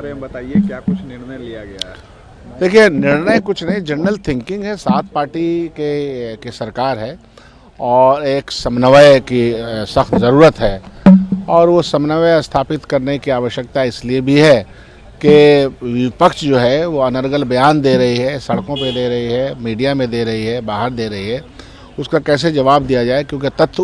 बारे में बताइए, क्या कुछ निर्णय लिया गया है? देखिए, निर्णय कुछ नहीं, जनरल थिंकिंग है। 7 पार्टी के सरकार है और एक समन्वय की सख्त ज़रूरत है और वो समन्वय स्थापित करने की आवश्यकता इसलिए भी है कि विपक्ष जो है वो अनर्गल बयान दे रही है, सड़कों पे दे रही है, मीडिया में दे रही है, बाहर दे रही है। उसका कैसे जवाब दिया जाए, क्योंकि तथ्य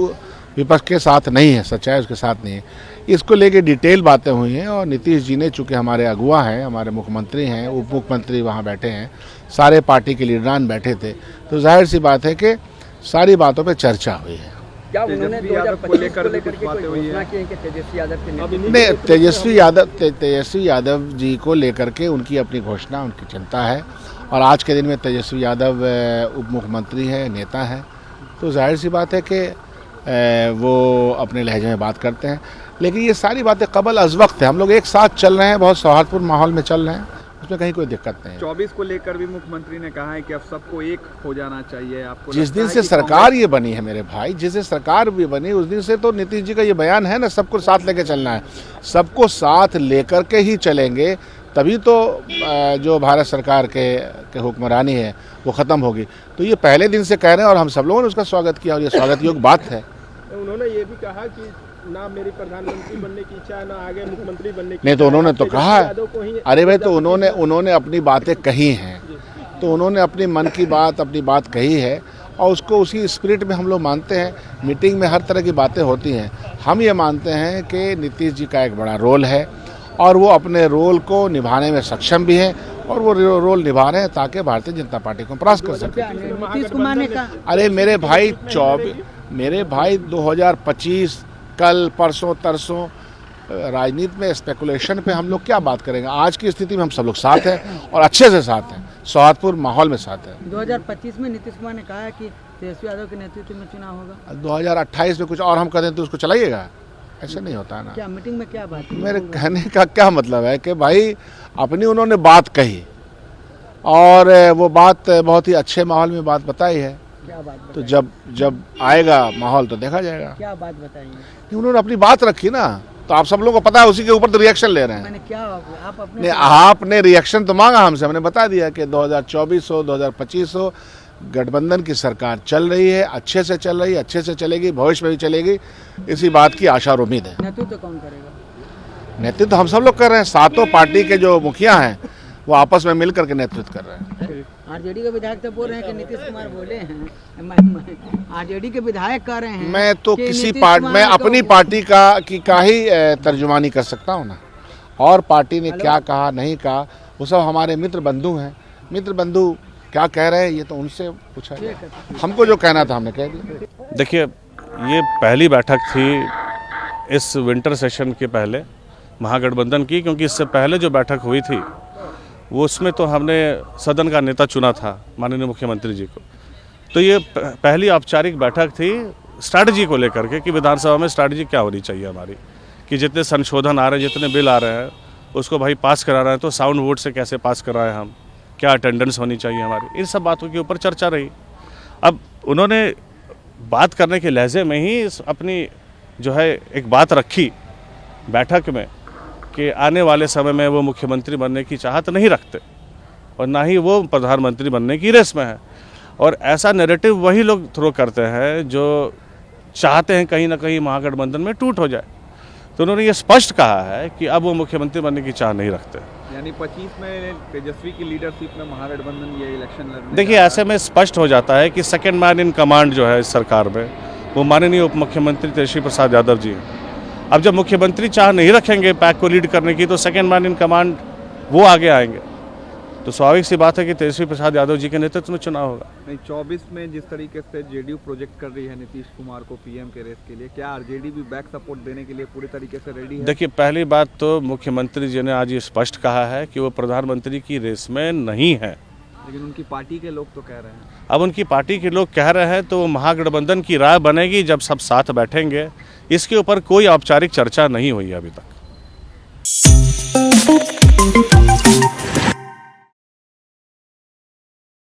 विपक्ष के साथ नहीं है, सच्चाई उसके साथ नहीं है। इसको लेके डिटेल बातें हुई हैं और नीतीश जी ने, चूँकि हमारे अगुआ हैं, हमारे मुख्यमंत्री हैं, उप मुख्यमंत्री वहाँ बैठे हैं, सारे पार्टी के लीडरान बैठे थे, तो जाहिर सी बात है कि सारी बातों पे चर्चा हुई है। क्या उन्होंने 2025 को लेकर कोई घोषणा की है कि तेजस्वी यादव के नहीं, तेजस्वी यादव जी को लेकर के उनकी अपनी घोषणा, उनकी चिंता है और आज के दिन में तेजस्वी यादव उप मुख्यमंत्री हैं, नेता हैं, तो जाहिर सी बात है कि वो अपने लहजे में बात करते हैं। लेकिन ये सारी बातें कबल अज़ वक्त है, हम लोग एक साथ चल रहे हैं, बहुत सौहार्दपूर्ण माहौल में चल रहे हैं, उसमें कहीं कोई दिक्कत नहीं है। 24 को लेकर भी मुख्यमंत्री ने कहा है कि अब सबको एक हो जाना चाहिए। आपको जिस दिन से सरकार ये बनी है मेरे भाई, जिस दिन सरकार भी बनी उस दिन से तो नीतीश जी का ये बयान है ना, सबको साथ लेकर चलना है। सबको साथ लेकर के ही चलेंगे, तभी तो जो भारत सरकार के हुक्मरानी है वो ख़त्म होगी। तो ये पहले दिन से कह रहे हैं और हम सब लोगों ने उसका स्वागत किया और ये स्वागत योग्य बात है। उन्होंने ये भी कहा कि ना मेरी प्रधानमंत्री बनने की इच्छा है, ना आगे मुख्यमंत्री बनने की। नहीं तो उन्होंने तो कहा है, अरे भाई, तो उन्होंने अपनी बातें कही हैं, तो उन्होंने अपनी मन की बात, अपनी बात कही है और उसको उसी स्पिरिट में हम लोग मानते हैं। मीटिंग में हर तरह की बातें होती हैं, हम ये मानते हैं कि नीतीश जी का एक बड़ा रोल है और वो अपने रोल को निभाने में सक्षम भी हैं और वो रोल निभा रहे हैं ताकि भारतीय जनता पार्टी को परास्त कर सके। नीतीश कुमार ने कहा, अरे मेरे भाई 2025 कल परसों तरसों राजनीति में स्पेकुलेशन पे हम लोग क्या बात करेंगे। आज की स्थिति में हम सब लोग साथ हैं और अच्छे से साथ हैं, सौहार्दपूर्ण माहौल में साथ हैं। 2025 में नीतीश कुमार ने कहा है कि तेजस्वी यादव के नेतृत्व में चुनाव होगा। 2028 में कुछ और हम करें तो उसको चलाइएगा, ऐसे नहीं होता है ना। क्या मीटिंग में क्या बात? मेरे कहने का क्या मतलब है कि भाई अपनी उन्होंने बात कही और वो बात बहुत ही अच्छे माहौल में बात बताई है। क्या बात? तो जब आएगा माहौल तो देखा जाएगा। क्या बात बताइए? उन्होंने अपनी बात रखी ना, तो आप सब लोगों को पता है, उसी के ऊपर तो रिएक्शन ले रहे हैं। मैंने क्या आप अपने नहीं, आपने रिएक्शन तो मांगा हमसे, हमने बता दिया कि 2024 हो 2025 हो, गठबंधन की सरकार चल रही है, अच्छे से चल रही है, अच्छे से चलेगी, भविष्य में भी चलेगी, इसी बात की आशा और उम्मीद है। नेतृत्व कौन करेगा? नेतृत्व हम सब लोग कर रहे हैं, सातों पार्टी के जो मुखिया हैं वो आपस में मिल करके नेतृत्व कर रहे हैं। आरजेडी के विधायक तो बोल रहे हैं कि नीतीश कुमार बोले हैं, आरजेडी के विधायक कह रहे हैं। मैं तो मैं अपनी पार्टी का ही तर्जुमानी कर सकता हूँ ना, और पार्टी ने क्या कहा नहीं कहा वो सब हमारे मित्र बंधु हैं। मित्र बंधु क्या कह रहे हैं ये तो उनसे पूछा जाए, हमको जो कहना था हमने कह दिया। देखिए, ये पहली बैठक थी इस विंटर सेशन के पहले महागठबंधन की, क्योंकि इससे पहले जो बैठक हुई थी वो उसमें तो हमने सदन का नेता चुना था माननीय मुख्यमंत्री जी को। तो ये पहली औपचारिक बैठक थी स्ट्रैटेजी को लेकर के कि विधानसभा में स्ट्रैटेजी क्या होनी चाहिए हमारी, कि जितने संशोधन आ रहे हैं, जितने बिल आ रहे हैं उसको भाई पास करा रहे हैं तो साउंड वोट से कैसे पास कराएं हम, क्या अटेंडेंस होनी चाहिए हमारी, इन सब बातों के ऊपर चर्चा रही। अब उन्होंने बात करने के लहजे में ही अपनी जो है एक बात रखी बैठक में कि आने वाले समय में वो मुख्यमंत्री बनने की चाहत नहीं रखते और ना ही वो प्रधानमंत्री बनने की रेस में है। और ऐसा नैरेटिव वही लोग थ्रो करते हैं जो चाहते हैं कहीं ना कहीं महागठबंधन में टूट हो जाए। तो उन्होंने ये स्पष्ट कहा है कि अब वो मुख्यमंत्री बनने की चाह नहीं रखते। यानी 25 में तेजस्वी की लीडरशिप में महागठबंधन ये इलेक्शन लड़ने। देखिए, ऐसे में स्पष्ट हो जाता है कि सेकेंड मैन इन कमांड जो है इस सरकार में वो माननीय उप मुख्यमंत्री तेजस्वी प्रसाद यादव जी हैं। अब जब मुख्यमंत्री चाह नहीं रखेंगे पैक को लीड करने की तो सेकेंड मैन इन कमांड वो आगे आएंगे। तो स्वाभाविक सी बात है कि तेजस्वी प्रसाद यादव जी के नेतृत्व में चुनाव होगा। नहीं, 24 में जिस तरीके से जेडीयू प्रोजेक्ट कर रही है नीतीश कुमार को पीएम के रेस के लिए, क्या आरजेडी भी बैक सपोर्ट देने के लिए पूरी तरीके से रेडी है? देखिए, पहली बात तो मुख्यमंत्री जी ने आज ये स्पष्ट कहा है कि वो प्रधानमंत्री की रेस में नहीं है, लेकिन उनकी पार्टी के लोग तो कह रहे हैं। अब उनकी पार्टी के लोग कह रहे हैं तो महागठबंधन की राय बनेगी जब सब साथ बैठेंगे। इसके ऊपर कोई औपचारिक चर्चा नहीं हुई अभी तक।